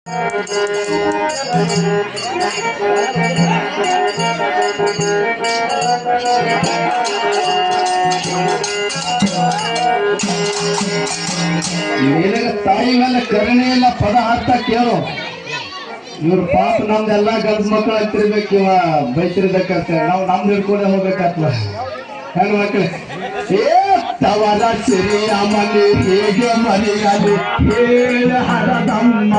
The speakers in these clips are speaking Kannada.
ನಿನಗೆ ತಾಯಿ ಮೇಲೆ ಕರುಣೆ ಇಲ್ಲ ಪದ ಅರ್ಥ ಕೇಳು. ಇವ್ರ ಪಾಪ ನಮ್ದೆಲ್ಲಾ ಗಂಡ್ಸ್ ಮಕ್ಕಳು ಹತ್ತಿರ್ಬೇಕು, ಇವ ಬೈತಿರ್ಬೇಕಂತ ನಾವು ನಮ್ದು ಹಿಡ್ಕೊಂಡೆ ಹೋಗ್ಬೇಕತ್ವ ಹೆಣ್ಣು ಮಕ್ಳು. ಏ ತವರ ಸಿರಿಯ ಮನೆ ಹೇಗೆ ಮರಿಯಲಿ ಹೇಳ ಹರದಮ್ಮ,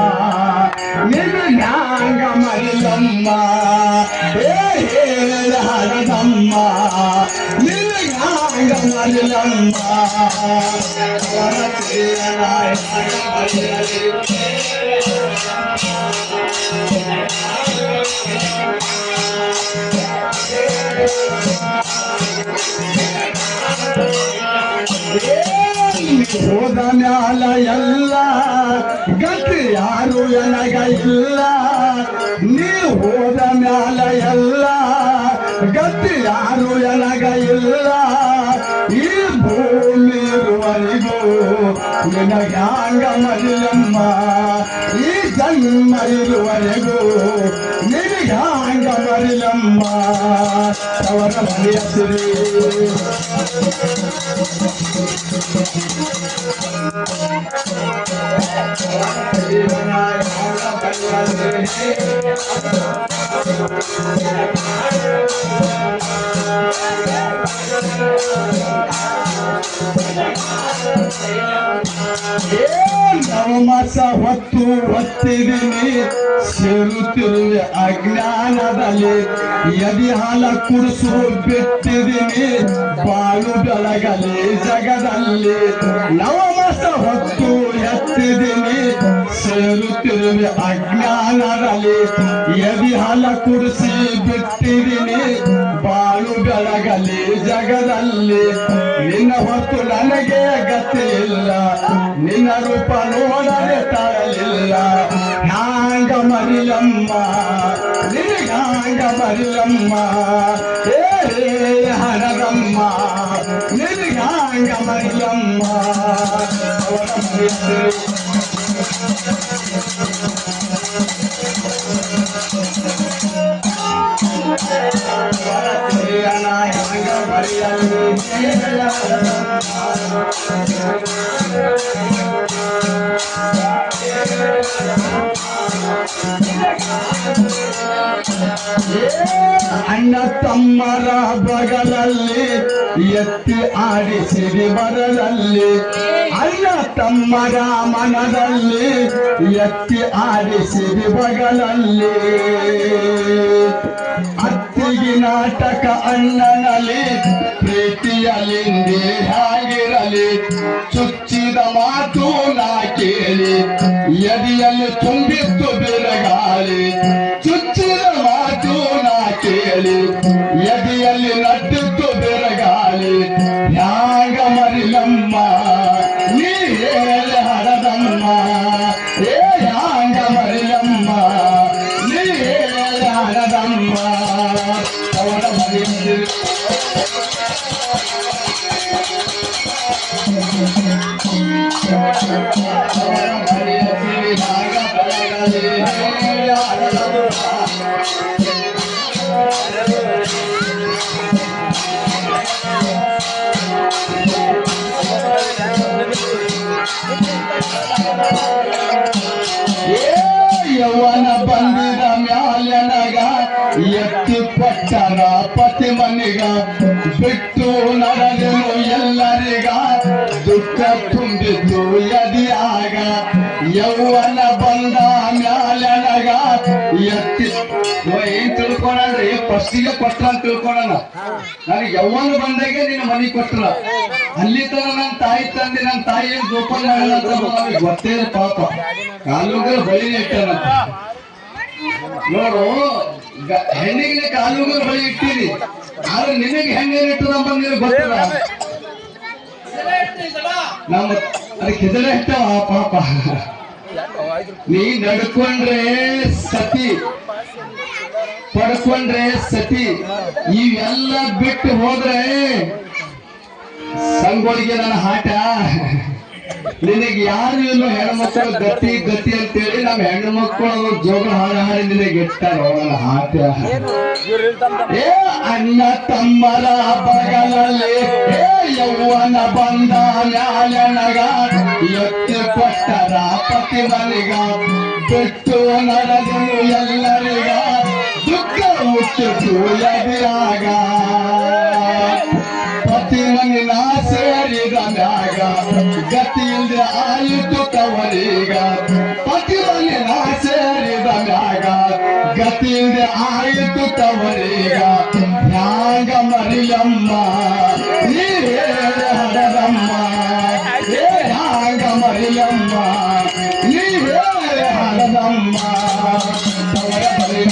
ನಿನ್ನ ನ್ಯಾಂಗ ಮರಿಲಮ್ಮ. ಏ ಹೇಳ ಹರದಮ್ಮ, ನಿನ್ನ ನ್ಯಾಂಗ ಮರಿಲಮ್ಮ. ತವರ ಸಿರಿಯ ಮರಿಯಲಿ ಹೋದ ಮ್ಯಾಲ ಎಲ್ಲ ಗತಿ ಯಾರು ಎನಗ ಇಲ್ಲ. ನೀ ಹೋದ ಮ್ಯಾಲ ಎಲ್ಲ ಗತಿ ಯಾರು ಎನಗ ಇಲ್ಲ. ಈ ಭೂಮಿ ಇರುವರೆಗೂ ನಿನಗ್ಯಾಂಗ ಮರಿಲಮ್ಮ, ಈ ಜನ್ಮ ಇರುವರೆಗೂ ನಿನಗ್ಯಾಂಗ ಮರಿಲಮ್ಮ. ಅವರ ಮರೆಯಸಿರಿ ನವಮಾಸ ಹೊತ್ತು ಹೊತ್ತಿದ್ದೀನಿ ಸೇರುತ್ತಿರುವೆ ಅಜ್ಞಾನದಲ್ಲಿ. ಎದಿ ಹಾಲ ಕುಡಿಸು ಬಿಟ್ಟಿದ್ದೀನಿ ಬಾಳು ಬೆಳಗಲಿ ಜಗದಲ್ಲಿ. ನವಮಾಸ ಹೊತ್ತು ಎತ್ತಿದ್ದೀನಿ ಸೇರುತ್ತಿರುವೆ ಅಜ್ಞಾನದಲ್ಲಿ. ಎದಿ ಹಾಲ ಕುಡಿಸಿ ಬಿಟ್ಟಿದ್ದೀನಿ ಬಾಳು ಬೆಳಗಲಿ ಜಗದಲ್ಲಿ. ನಿನ್ನ ಹೊತ್ತು ನನಗೆ ಗತಿ ಇಲ್ಲ, ನಿನ್ನ ರೂಪ ನೋಡದೆ ತಾಳಲಿಲ್ಲ. ಹ್ಯಾಂಗ ಮರಿಲಮ್ಮ, ನಿನಗಾಂಗ ಮರಿಲಮ್ಮ. ಏ ಹರದಮ್ಮ, ನಿನಗಾಂಗ ಮರಿಲಮ್ಮ. ಅವರ ಮರಿಸಿರಿ ಹ್ಯಾಂಗ ಮರಿಯಲಿ ಅಣ್ಣ ತಮ್ಮರ ಬಗಲಲ್ಲಿ ಎತ್ತಿ ಆಡಿಸಿರಿ ಬರಲಲ್ಲಿ. ಅಣ್ಣ ತಮ್ಮರ ಮನದಲ್ಲಿ ಎತ್ತಿ ಆಡಿಸಿರಿ ಬಗಲಲ್ಲಿ. ಅತ್ತಿಗೆ ನಾಟಕ ಅಣ್ಣನಲ್ಲಿ ಪ್ರೀತಿಯಲ್ಲಿಂದೇ ಹೇಗಿರಲಿ. ಚುಚ್ಚಿದ ಮಾತು ನಾ ಕೇಳಿ ಎದೆಯಲ್ಲಿ ತುಂಬಿತ್ತು ಬಿರಗಾಳಿ. ಚುಚ್ಚಿದ ಮಾತು ನಾ ಕೇಳಿ ಎದೆಯಲ್ಲಿ ನಟ್ಟಿತ್ತು ಬೆರಗಾಳಿ. ಹ್ಯಾಂಗ ಮರಿಲಮ್ಮ, ನೀ ಹೇಳ ಹರದಮ್ಮ. ಏ ಹ್ಯಾಂಗ ಮರಿಲಮ್ಮ, ನೀ ಹೇಳ ಹರದಮ್ಮ. ಅವರ ಮರಿಸಿರಿ ಹ್ಯಾಂಗ ಬೆಳಗಲಿ ಹರದಮ್ಮ. ಯೌವನ ಬಂದಿದ ಮ್ಯಾಲೆನಗ ಎತ್ತಿ ಕೊಟ್ಟರ ಪತಿ ಮನಿಗ. ಬಿಟ್ಟು ನಡೆದನು ಎಲ್ಲರಿಗ ದುಃಖ ತುಂಬಿತು ಎದಿಯಾಗ. ಯೌವನ ಬಂದ ಮ್ಯಾಲೆನಗ ಎತ್ತಿ ಏನ್ ತಿಳ್ಕೊಳ್ರಿ, ಫಸ್ಟಿಗೆ ಕೊಟ್ರ ಅಂತ ತಿಳ್ಕೊಳಣ. ನನಗೆ ಯೌವನ ಬಂದಾಗೆ ನಿನ್ನ ಮನಿ ಕೊಟ್ರ. ಅಲ್ಲಿ ತರ ನನ್ನ ತಾಯಿ ತಂದೆ, ನನ್ನ ತಾಯಿ ಏನ್ ಜೋಪಾನ ಮಾಡಿಲ್ಲ ನಮಗೆ ಗೊತ್ತೇ ಇಲ್ಲ ಪಾಪ. ಕಾಲುಗಳ ಬಳಿ ಇಟ್ಟನಂತ ನೋಡು. ಹೆಣ್ಣಿಗೆ ಕಾಲುಗಳ ಬಳಿ ಇಟ್ಟಿರಿ, ಆದ್ರೆ ನಿನಗೆ ಹೆಂಗೇನ್ ಇಟ್ಟದಪ್ಪ ನಿನಗೆ ಗೊತ್ತಿಲ್ಲ. ನಮ್ಮ ಅದಕ್ಕೆ ಹೆದರೇ ಇಟ್ಟವ ಪಾಪ. ನೀ ನಡ್ಕೊಂಡ್ರೆ ಸತಿ, ಪಡ್ಕೊಂಡ್ರೆ ಸತಿ. ಇವೆಲ್ಲ ಬಿಟ್ಟು ಹೋದ್ರೆ ಸಂಗೋಳಿಗೆ ನನ್ನ ಹಾಟ ನಿನಗೆ ಯಾರು ಇಲ್ಲ ಹೆಣ್ಮಕ್ಳು ಗತಿ ಗತಿ ಅಂತೇಳಿ ನಮ್ಮ ಹೆಣ್ಣು ಮಕ್ಕಳು ಜೋಗ ಹಾಡಿ ನಿನಗೆ ಇಟ್ಟಾರ ಹಾಟ ಏ ಅಣ್ಣ ತಮ್ಮರ ಬಗಲಲ್ಲಿ ಏ ಯೌವನ ಬಂದ ನ್ಯಾಯನಗ ಎತ್ತಿ ಕೊಟ್ಟರ ಪತಿ ಮನಿಗ ಬಿಟ್ಟು ನಡೆದನು ಎಲ್ಲರಿಗ ದುಃಖ ಹುಟ್ಟಿತು ಎದಿರಾಗ ಪತಿ ಮನಿನ ಸೇರಿದ ಮ್ಯಾಗ ಗತಿಯಿಂದ ಆಯಿತು ತವರೀಗ ಪತಿ ಮನಿನ ಸೇರಿದ ಮ್ಯಾಗ ಗತಿಯಿಂದ ಆಯಿತು ತವರೀಗ ಹ್ಯಾಂಗ ಮರಿಯಮ್ಮ ನೀ ಹಡದಮ್ಮ ಏ ಹ್ಯಾಂಗ ಮರಿಯಮ್ಮ ನೀ ಹಡದಮ್ಮ ತವರ ಬರೀ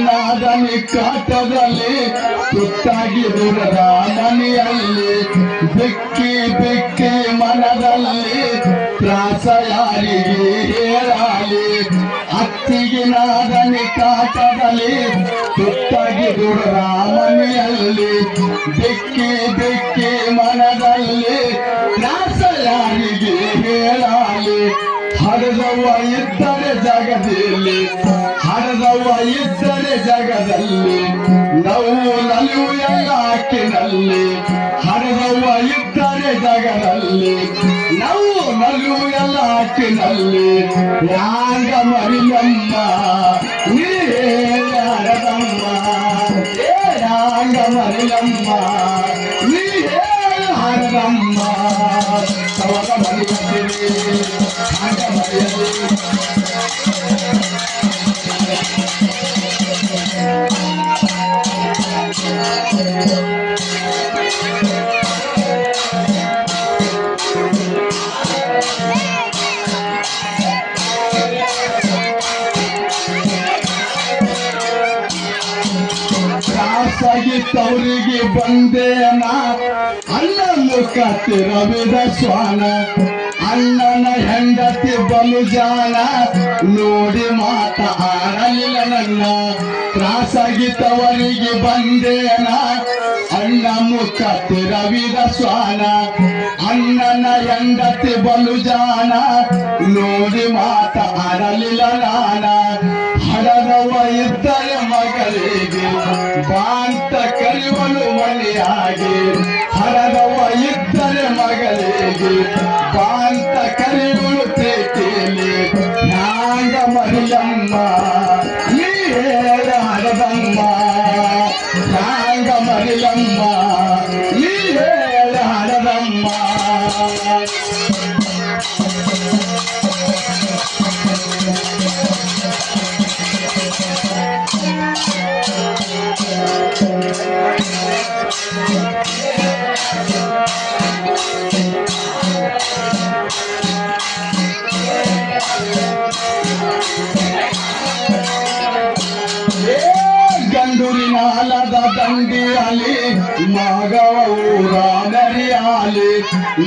ನಾದನಿ ಕಾಟದಲ್ಲಿ ತುತ್ತಾಗಿ ದುರದ ಮನೆಯಲ್ಲಿ ಬಿಕ್ಕಿ ಬಿಕ್ಕಿ ಮನದಲ್ಲಿ ತ್ರಾಸ ಯಾರಿಗೆ ಹೇಳಲಿ ಅತ್ತಿಗೆ ನಾದನಿ ಕಾಟದಲ್ಲಿ ತುತ್ತಾಗಿ ದುರದ ಮನೆಯಲ್ಲಿ ಬಿಕ್ಕಿ ಬಿಕ್ಕಿ ಮನದಲ್ಲಿ ತ್ರಾಸ ಯಾರಿಗೆ ಹೇಳಲಿ ಹಡದವ್ವ ಇದ್ದರೆ ಜಗದಲ್ಲಿ ಹಡದವ್ವ ಇದ್ದರೆ ಜಗದಲ್ಲಿ ನೋವು ನಲಿವು ಎಲ್ಲ ಹಾಕಿನಲ್ಲಿ ಹಡದವ್ವ ಇದ್ದರೆ ಜಗದಲ್ಲಿ ನೋವು ನಲಿವು ಎಲ್ಲ ಹಾಕಿನಲ್ಲಿ ಯಾಂಗ ಮರಿಯಮ್ಮ ನೀ ಹಡದಮ್ಮ ಏ ಯಾಂಗ ಮರಿಯಮ್ಮ ನೀ ಹಡದಮ್ಮ ತವರ ಮರಿಯದಿರಿ ಹಾಗ ಮರಿಯದಿ ತವರಿಗೆ ಬಂದೇನ ಅಣ್ಣ ಮುಖ ತಿರವಿದ ಸ್ವಾನ ಅಣ್ಣನ ಹೆಂಡತಿ ಬಲು ಜಾನ ನೋಡಿ ಮಾತ ಆಡಲಿಲ್ಲ ನನ್ನ ತ್ರಾಸಾಗಿ ತವರಿಗೆ ಬಂದೇನ ಅಣ್ಣ ಮುಖ ತಿರವಿದ ಸ್ವಾನ ಅಣ್ಣನ ಹೆಂಡತಿ ಬಲು ಜಾನ ನೋಡಿ ಮಾತ ಆಡಲಿಲ್ಲ ನಾನ ಹಡದವ ಇದ್ದರೆ ಮಗಳಿಗೆ ಬಾಂತ ಕರಿವಲು ಮನೆಯಾಗಿ ಹಡದವ ಇದ್ದರೆ ಮಗಳಿಗೆ ಬಾಂತ ಕರಿವಲು ತೇಟೇಲಿ ಹ್ಯಾಂಗ ಮರಿಯಮ್ಮ ನೀ ಹೇಳ ಹಡದಮ್ಮ ಹ್ಯಾಂಗ ಮರಿಯಮ್ಮ ನೀ ಹೇಳ ಹಡದಮ್ಮ ಗಂಡೂರಿನಾಲದ ದಂಡಿಯಾಲಿ ಮಾಗವ ಊರ ನರಿಯಾಲಿ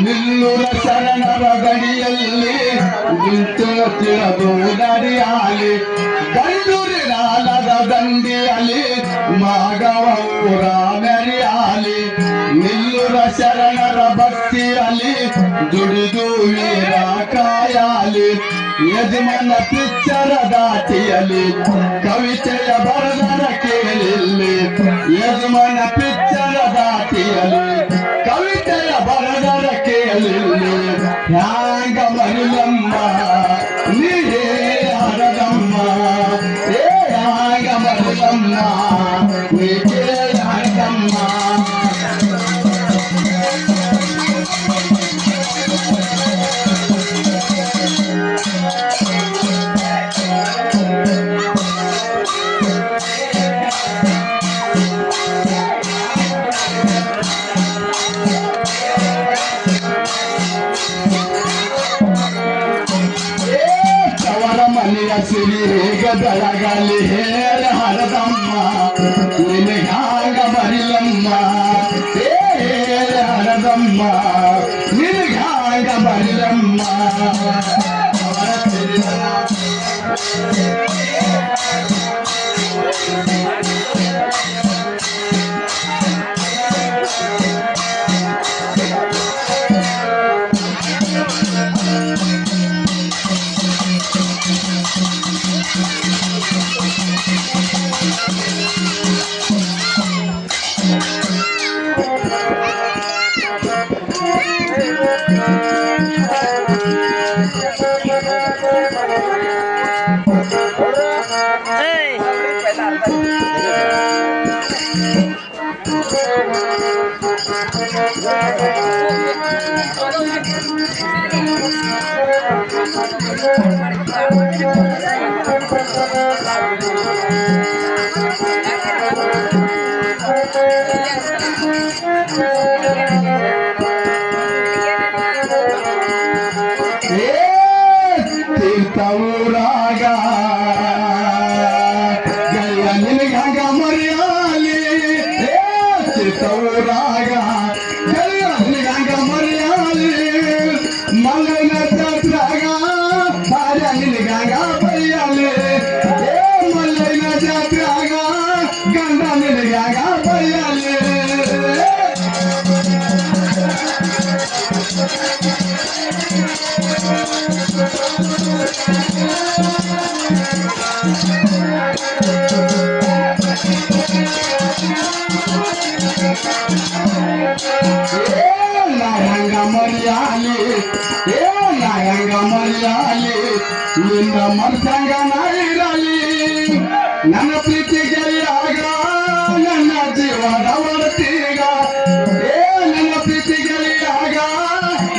ನಿಲ್ಲೂರ ಶರಣರ ಗಡಿಯಲ್ಲಿ ನಿಂತು ತಿಳದು ನರಿಯಾಲಿ ಗಂಡೂರಿನಾಲದ ದಂಡಿಯಾಲಿ ಮಾಗವ ಊರ ನರಿಯಾಲಿ ನಿಲ್ಲೂರ ಶರಣರ ಭಕ್ತಿಯಲ್ಲಿ ದುಡಿದು ವೀರ ಕಾಯಾಲಿ ಯಜಮಾನ ಪಿಚ್ಚರ ದಾಟಿಯಲಿ ಕವಿತೆಯ ಬರದರ ಕೇಳಿಲ್ಲಿ ಯಜಮಾನ ಪಿಚ್ಚರ ದಾಟಿಯಲಿ ಕವಿತೆಯ ಬರದರ ಕೇಳಿಲ್ಲಿ ಹ್ಯಾಂಗ ಮರಿಯಮ್ಮ ನೀ ಹಡದಮ್ಮ ಏ ಹ್ಯಾಂಗ ಮರಿಯಮ್ಮ ನೀ ಹಡದಮ್ಮ ಬರದಮ್ಮ ನಿನಗಾಗ ಬರಲಮ್ಮ ತೀರ್ಥವೂರಾಗ ಗೆಳೆಯ ನಿನಗಾಗ ಮರ್ಯಾಲಿ ತೀರ್ಥವೂರಾಗ ಗೆಳೆಯ ನಿನಗಾಗ ಮರ್ಯಾಲಿ ಮಲ್ಲನ ಜಾತ್ರಾಗ ಬಾರ ನಿನಗಾಗ ಬಯ್ಯಾಲಿ ಮಲ್ಲನ ಜಾತ್ರಾಗ ಗಂಡ ನಿನಗಾಗ ಬಯ್ಯಾಲಿ ನಾಯಂಗ ಮರ್ಯಾಲಿ ನಾಯಂಗ ಮರ್ಯಾಲಿ ನಿನ್ನ ಮನಸಂಗ ನಾಯಿರಲಿ ನನ್ನ ಪ್ರೀತಿ ಗೆಳೆಯಾಗ ನನ್ನ ಜೀವದ ವರ್ತೀಗ ನನ್ನ ಪ್ರೀತಿ ಗೆಳೆಯಾಗ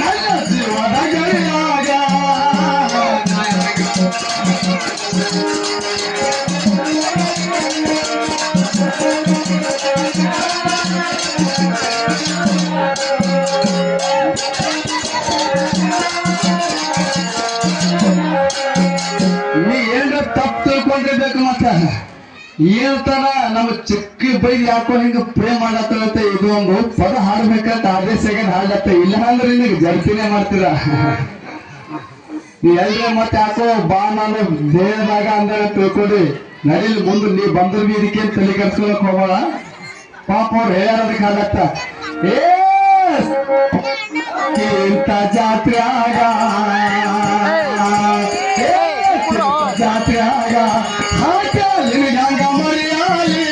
ನನ್ನ ಜೀವದ ಗೆಳೆಯಾಗ ನೀ ಏನ್ರ ತಪ್ಪು ತಿಳ್ಕೊಂಡಿರ್ಬೇಕು ಮತ್ತ ಏನಂತಾರ ನಮ್ಮ ಚಿಕ್ಕ ಬೈದ್ ಯಾಕೋ ಹಿಂಗ ಪ್ರೇಮ್ ಮಾಡತ್ತ ಇದು ಒಂದು ಪದ ಹಾಡ್ಬೇಕಂತ 6 ಸೆಕೆಂಡ್ ಹಾಡ್ಲತ್ತ ಇಲ್ಲ ಅಂದ್ರೆ ನಿನಗೆ ಜರ್ತಿನೇ ಮಾಡ್ತೀರ ನೀ ಎಲ್ರ ಮತ್ತೆ ಯಾಕೋ ಬಾ ನಾನು ದೇಹದಾಗ ಅಂದ್ರೆ ತಿಳ್ಕೊಡಿ ನಡಿಲ್ ಮುಂದೆ ನೀ ಬಂದ್ರ ಬಿ ಇದಕ್ಕೆ ತಲೆ ಕರ್ಸ್ಕೊಳಕ್ ಹೋಗೋಣ ಪಾಪ ಅವ್ರು ಹೇಳ್ಯಾರ ಅದಕ್ಕೆ ಹಾಡತ್ತ ಇಂತ ಜಾತ್ರೆಯಾಗ ಜಾತ್ರೆಯಾಗ ಹಾಕ ನಿನಗಾಗ ಮರ್ಯಾಲಿ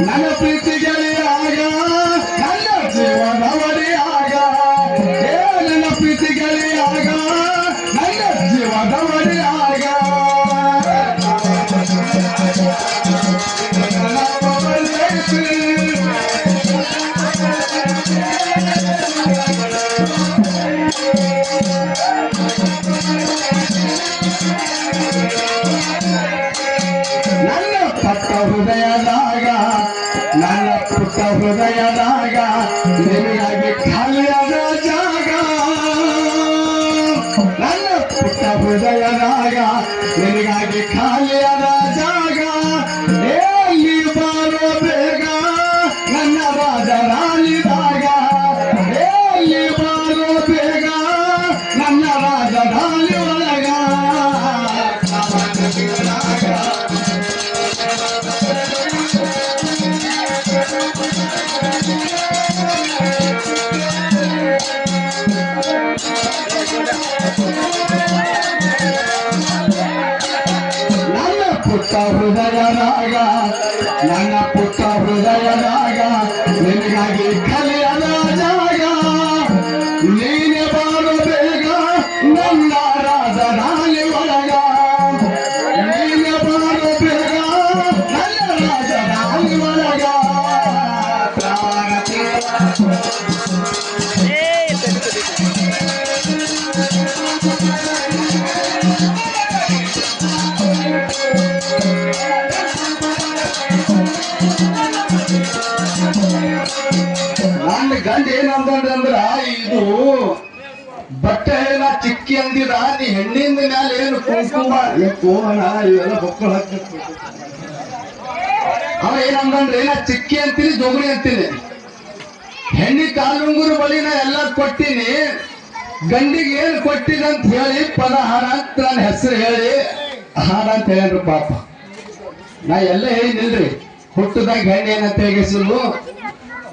ನನ್ನ ಪ್ರೀತಿ ಗೆಳೆಯಾಗ ನನ್ನ ಜೀವನ ಒಡೆಯಾಗ ನನ್ನ ಪ್ರೀತಿ ಗೆಳೆಯಾಗ ನನ್ನ ಜೀವನ ಒಡೆಯಾಗ ನನ್ನ ಪಟ್ಟ ಹೃದಯದಾಗ ನನ್ನ ಪುಟ್ಟ ಹೃದಯದಾಗ ನಿನಗಾಗಿ ಖಾಲಿಯಾದ ಜಾಗ ನನ್ನ ಪುಟ್ಟ ಹೃದಯದಾಗ ನಿನಗಾಗಿ ಖಾಲಿಯಾದ ಜಾಗ ಎಲ್ಲಿ ಬಾರೋ ಬೇಗ ನನ್ನ ರಾಜ ರಾಣಿದಾಗ ಎಲ್ಲಿ ಬಾರೋ ಬೇಗ ನನ್ನ ರಾಜ ರಾಣಿ ಒಳಗ ನನ್ನ ಪುಟ್ಟ ಹೃದಯದಾಗ ನನ್ನ ಪುಟ್ಟ ಹೃದಯದಾಗ ನಿನಗಾಗಿ ಕಲಿಯದ ಜಾಗ ನೀನೆ ಬಾರೋ ಬೇಗ ನನ್ನ ರಾಜ ರಾಣಿ ಒಳಗ ನೀನೆ ಬಾರೋ ಬೇಗ ನನ್ನ ರಾಜ ರಾಣಿ ಒಳಗ ನನ್ನ ಗಂಡ ಏನಂದ್ರೆ ಇದು ಬಟ್ಟೆ ಎಲ್ಲ ಚಿಕ್ಕಿ ಅಂದಿದ ನೀ ಹೆಣ್ಣಿಂದ ಮ್ಯಾಲ ಏನು ಕುಂಕುಮ ಕೋಣ ಇವೆಲ್ಲ ಬೊಕ್ಕಳ ಅವ ಏನಂದ್ರೆ ನಾ ಚಿಕ್ಕಿ ಅಂತೀನಿ ಜೋಗುರಿ ಅಂತೀನಿ ಹೆಣ್ಣಿ ಕಾಲುಂಗುರು ಬಲಿನ ಎಲ್ಲ ಕೊಟ್ಟಿನಿ, ಗಂಡಿಗೆ ಏನು ಕೊಟ್ಟಿದ ಅಂತ ಹೇಳಿ ಪದ ಹಾಡ ಅಂತ ನನ್ನ ಹೆಸರು ಹೇಳಿ ಹಾಡ ಅಂತ ಹೇಳ್ರು. ಪಾಪ ನಾ ಎಲ್ಲ ಹೇಳಿನಿಲ್ರಿ, ಹುಟ್ಟದಾಗ ಹೆಣ್ಣು ಏನಂತ ಹೇಗಿಸಲು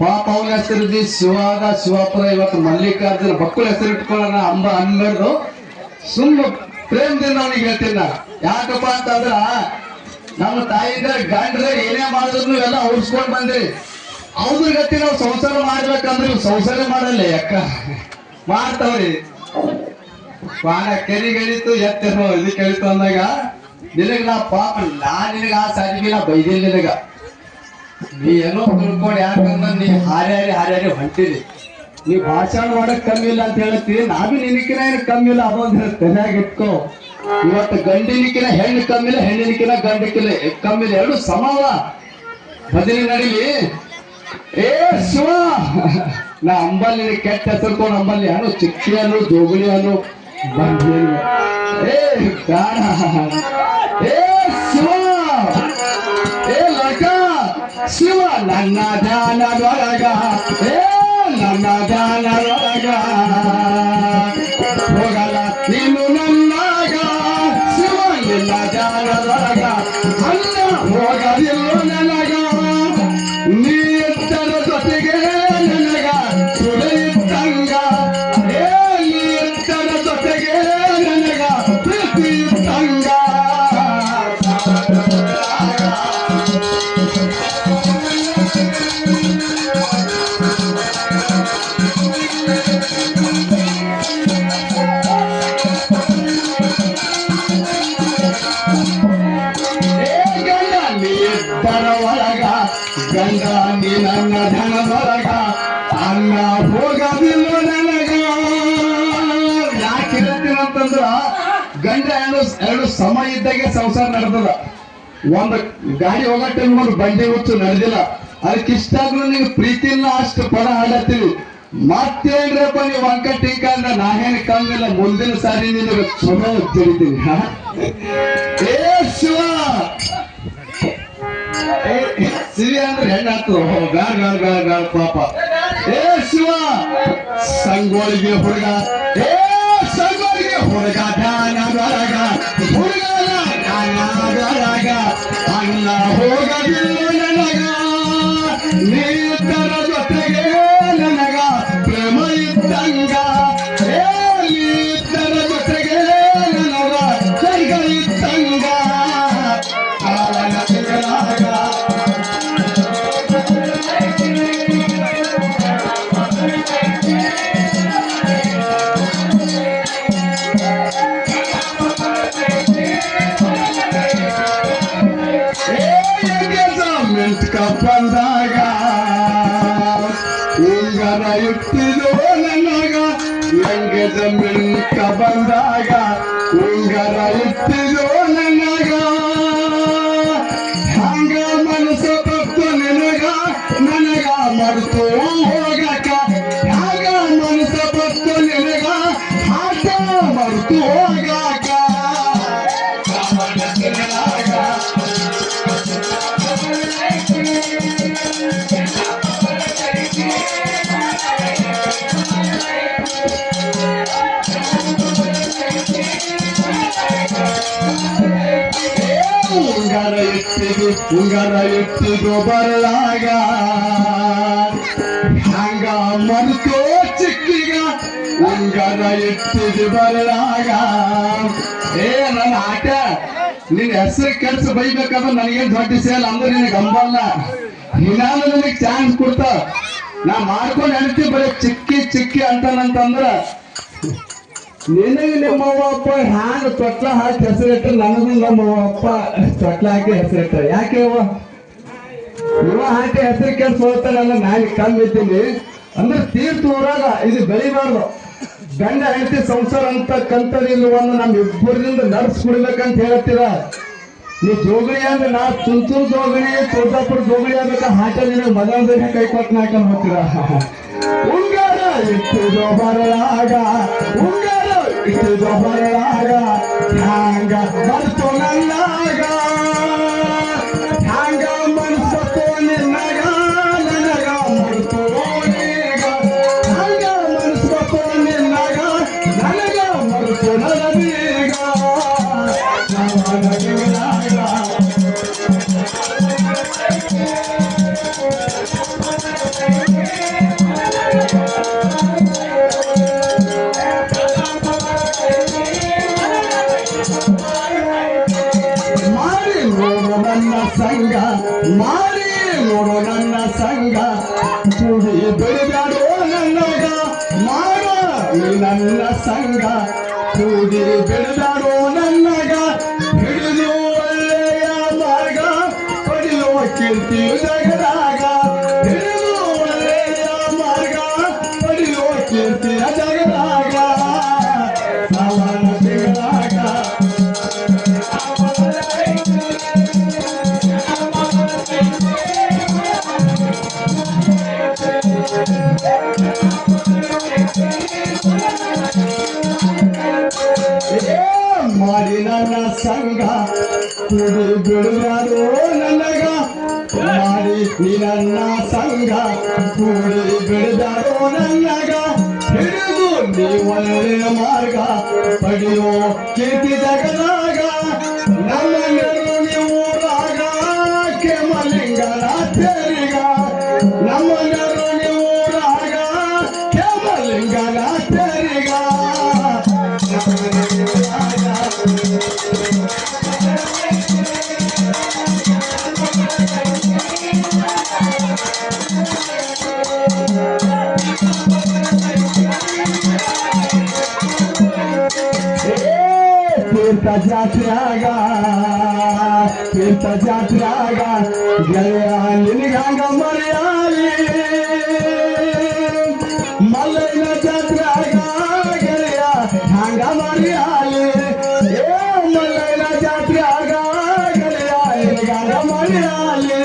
ಪಾಪ ಅವನ ಹೆಸರು ಬಿ ಶಿವಾದ ಶಿವಾಪುರ. ಇವತ್ತು ಮಲ್ಲಿಕಾರ್ಜುನ ಬಕ್ಕುಳ ಹೆಸರು ಇಟ್ಕೊಳ್ಳೋಣ ಅಂಬ ಅನ್ಬಾರ್ದು, ಸುಮ್ಮ ಪ್ರೇಮದಿಂದ ಅವನಿಗೆ ಹೇಳ್ತೀನಿ ನಾ. ಯಾಕಪ್ಪ ಅಂತಂದ್ರ ನಮ್ಮ ತಾಯಿಯಿಂದ ಗಂಡ್ರೆ ಏನೇ ಮಾಡಿದ್ರು ಎಲ್ಲ ಉಡ್ಸ್ಕೊಂಡ್ ಬಂದ್ರಿ. ಅವ್ರ ಗತಿ ನಾವು ಸಂಸಾರ ಮಾಡ್ಬೇಕಂದ್ರೆ ಸಂಸಾರ ಮಾಡಲ್ಲ ಯಾಕ ಮಾಡ್ತಾವ್ರಿ. ಪಾನ ಕೆರಿಗೆಳಿತು ಎತ್ತಿರೋ ಇಲ್ಲಿ ಕೇಳಿತು ಅಂದಾಗ ನಿನಗ ನಾ ಪಾಪ ನಿನಗ ಆ ಸಾಲಿಗೆ ನಾ ಬೈದಿಲ್ಲ ನಿನಗ. ನೀ ಏನೋ ತಿಳ್ಕೊಂಡು ಯಾಕಂದ್ರೆ ನೀ ಹಾರ್ಯಾರಿ ಹೊಂಟಿರಿ. ನೀ ಭಾಷಣ ಮಾಡಕ್ ಕಮ್ಮಿ ಇಲ್ಲ ಅಂತ ಹೇಳ್ತೀವಿ, ನಾವೇ ನಿನಕಿನ ಏನು ಕಮ್ಮಿ ಇಲ್ಲ. ಅದೊಂದು ತಲೆಯಾಗಿ ಇಟ್ಕೋ. ಇವತ್ತು ಗಂಡಿನಿಕಿನ ಹೆಣ್ಣು ಕಮ್ಮಿಲ್ಲ, ಹೆಣ್ಣಿನಿಕಿನ ಗಂಡಕ್ಕಿಲ್ಲ ಕಮ್ಮಿಲ್ಲ, ಎರಡು ಸಮವ. ಬದಲಿ ನಡಿಲಿ. ಏ ಶಿವ, ನಾ ಅಂಬಲ್ಲಿ ಕೆಟ್ಟ ಹೆಸರ್ಕೊಂಡು ಅಂಬಲ್ಲಿ ಅನು ಚಿಕ್ಕಿ ಅನ್ನು ಜೋಗುಳಿ ಅನ್ನು ಬಂದಿ. ಏ ಗಾಣ, ಏ ಶಿವ, ಏ ಲಕ ಶಿವ, ನನ್ನ ಧ್ಯಾನದೊಳಗ, ಏ ನನ್ನ ಧ್ಯಾನದೊಳಗ ಹೋಗಲ್ಲ ನೀನು ನನ್ನಾಗ. ಶಿವ ನಿನ್ನ ಧ್ಯಾನದೊಳಗ ಅಲ್ಲ ಹೋಗಲಿಲ್ಲ ನನಗ. ನೀ ಎತ್ತರ ಜೊತೆಗೆ ನನಗ ಸುಳಿತಂಗ, ಏ ನೀ ಎತ್ತರ ಜೊತೆಗೆ ನನಗ ಪ್ರೀತಿ ತಂಗ. ಗಂಡ ನೀ ನನ್ನ ಧನದೊಳಗ ಅನ್ನ ಹೋಗದಿಲ್ಲ ನನಗ. ಯಾಕೆ ಹೇಳ್ತೀನಂತಂದ್ರ ಗಂಡ ಎರಡು ಸಮ ಇದ್ದಾಗೆ ಸಂಸಾರ ನಡೆದದ. ಒಂದು ಗಾಡಿ ಹೋಗೋ ಟೈಮ್ ಒಂದು ಬಂಡಿ ಹುಚ್ಚು ನಡೆದಿಲ್ಲ. ಅದಕ್ಕೆ ಇಷ್ಟಾಗ್ಲೂ ನೀವು ಪ್ರೀತಿನ ಅಷ್ಟು ಪದ ಹಾಡತ್ತೀವಿ. ಮತ್ತೇನ್ರಪ್ಪ ನೀವು ಅಂಕ ಟಿಂಕ ಅಂದ್ರೆ ನಾನೇನು ಕಮ್ಮಿಲ್ಲ, ಮುಂದಿನ ಸಾರಿ ನಿನಗೆ ಚಲೋ ತಿಳಿತೀನಿ. ಏ ಶಿವ, ಸಿರಿ ಅಂದ್ರೆ ಹೆಣ್ಣಾಗ್ತದ ಗಾಳ ಗಾಳ ಗಾಳ ಗಾಳ ಪಾಪ. ಏ ಶಿವ, ಸಂಗೋಳಿಗೆ ಹುಡುಗ, ಏ ಸಂಗೋಳಿಗೆ ಹುಡುಗ ಧ್ಯಾನದೊಳಗ, ಹುಡುಗನ ಧ್ಯಾನದೊಳಗ ಅನ್ನ ಹೋಗದಿಲ್ಲ ನನಗ. ನೀತರ ಜೊತೆಗೆ ನನಗ ಪ್ರೇಮ ಇದ್ದಂಗ, ಏ ನೀತರ ಜೊತೆಗೆ ನನಗ ಸ್ವರ್ಗ ಇದ್ದಂಗ. ಕಾಲನ ತಿಂಗಳಾಗ ಬಂದಾಗ ಉಂಗರ ಇಟ್ಟಿದೋ ನನಗ. ಎಂಗೆದ ಮಿಂಕ ಬಂದಾಗ ಉಂಗರ ಇಟ್ಟಿದೋ ನನಗ. ಹಂಗ ಮನಸ್ಸು ತಪ್ಪು ನಿನಗ ನನಗ ಮರೆತು ಹೋಗಕ. ಹಂಗ ಮನಸ್ಸು ತಪ್ಪು ನಿನಗ ಹಾಟ ಮರೆತು ಹೋಗಾಕ. ಉಂಗರ ಇಟ್ಟಿದು ಬರಲಾಗ ಹಂಗ ಮರುತೋ ಚಿಕ್ಕಿಗ. ಉಂಗರ ಇಟ್ಟಿದು ಬರಲಾಗ. ಏ ನನ್ನ ಆಟ ನಿನ್ ಹೆಸರು ಕೆಲ್ಸ ಬೈಬೇಕಾದ್ರೆ ನನಗೇನ್ ದೊಡ್ಡ ಸೇಲ್ ಅಂದ್ರೆ ನಿನಗೆ ಅಂಬಲ್ಲ. ನಾನು ನನಗೆ ಚಾನ್ಸ್ ಕೊಡ್ತ ನಾ ಮಾಡ್ಕೊಂಡು ಹೇಳ್ತೀವಿ. ಬರೀ ಚಿಕ್ಕಿ ಚಿಕ್ಕಿ ಅಂತಂದ್ರ ನಿನಗೆ ನಿಮ್ಮವ್ವ ಅಪ್ಪ ಹ್ಯಾಂಗ ತೊಟ್ಲ ಹಾಕಿ ಹೆಸರಿಟ್ರೆ ನನಗೂ ನಮ್ಮವ್ವ ಅಪ್ಪ ತೊಟ್ಲ ಹಾಕಿ ಹೆಸರಿಟ್ಟ. ಯಾಕೆ ಇವ ಹಾಕಿ ಹೆಸರು ಕೆಲ್ಸ ಹೋಗ್ತಾನೆ ಅಂದ್ರೆ ನಾನು ಕಮ್ಮಿ ಇದ್ದೀನಿ ಅಂದ್ರೆ ತೀರ್ಥ ಊರಾಗ ಇದು ಬೆಳಿಬಾರ್ದು. ಗಂಡ ಹೆಂಡತಿ ಸಂಸಾರ ಅಂತಕ್ಕಂಥದ್ದು ಇಲ್ಲವನ್ನು ನಮ್ಮ ಇಬ್ಬರಿಂದ ನಡೆಸ್ಕೊಡ್ಬೇಕಂತ ಹೇಳ್ತೀರ. ನೀ ಜೋಗಳಿ ಅಂದ್ರೆ ನಾ ತುಂತೂರು ಜೋಗಳಿ ತೋತಾಪುರ ಜೋಗಳಿ ಆಗ್ಬೇಕ ಹಾಟ ನಿನಗೆ ಮಗನ ಕೈ ಕೊಟ್ಟು ಹಾಕೊಂಡು ಹೋಗ್ತೀರ. ಉಂಗಾರ ಇಟ್ಟಿದೋ ಬರಲಾಗ, ಉಂಗಾರ ಇಟ್ಟಿದೋ ಬರಲಾಗ ಹ್ಯಾಂಗ ಮರ್ತು ನನ್ನಾಗ. ಹ್ಯಾಂಗ ಮನ್ಸತ್ತು ನಿನ್ನಗ ನನಗ ಮರ್ತು ಕೂಡಿ ಬೆಳೆದಾಡೋ ನನ್ನಗ ಮಾಡ ನೀ ನನ್ನ ಸಂಗ ಕೂಡಿ ಬೆಳೆದಾಡೋ ನನ್ನಗ ಹಿಡಿದು ಒಳ್ಳೆಯ ಮಾರ್ಗ ಪಡೆಯುವ ಕೀರ್ತಿ ಜಗದಾಗ ಹಿಡಿದು ಒಳ್ಳೆಯ ಮಾರ್ಗ ಪಡೆಯುವ ಕೀರ್ತಿಯ ಜಗದಾಗ ಸಾವನ ಸಿಗದಾಗ ಮಾಡಿ ನನ್ನ ಸಂಘ ಕೂಡಿ ಬಿಡುವಾರೋ ನನಗ ಮಾಡಿ ನೀ ನನ್ನ ಸಂಘ ಕೂಡಿ ಬಿಡುದಾರೋ ನನಗ ಹಿಡಿದು ನೀ ಒಳ್ಳೆಯ ಮಾರ್ಗ ಪಡೆಯೋ ಕೀರ್ತಿ ಜಗದಾಗ ನಮ್ಮನೆರು ನೀವೂರಾಗ ಕೆಮಲಿಂಗನಾಥರಿಗ ನಮ್ಮನೆರು ನೀವೂರಾಗ ಕೆಮಲಿಂಗನಾಥರಿಗ ತೀರ್ಥ ಜಾತ್ರೆಯಾಗ ಗೆಳೆಯ ನಿನಗಾಗ ಮರೆಯಾಲಿ ಮಲ್ಲಯ್ಯನ ಜಾತ್ರೆಯಾಗ ಗೆಳೆಯ ಹಂಗ ಮರೆಯಾಲಿ ಮಲ್ಲಯ್ಯನ ಜಾತ್ರೆಯಾಗ ಗೆಳೆಯ ನಿನಗಾಗ ಮರೆಯಾಲಿ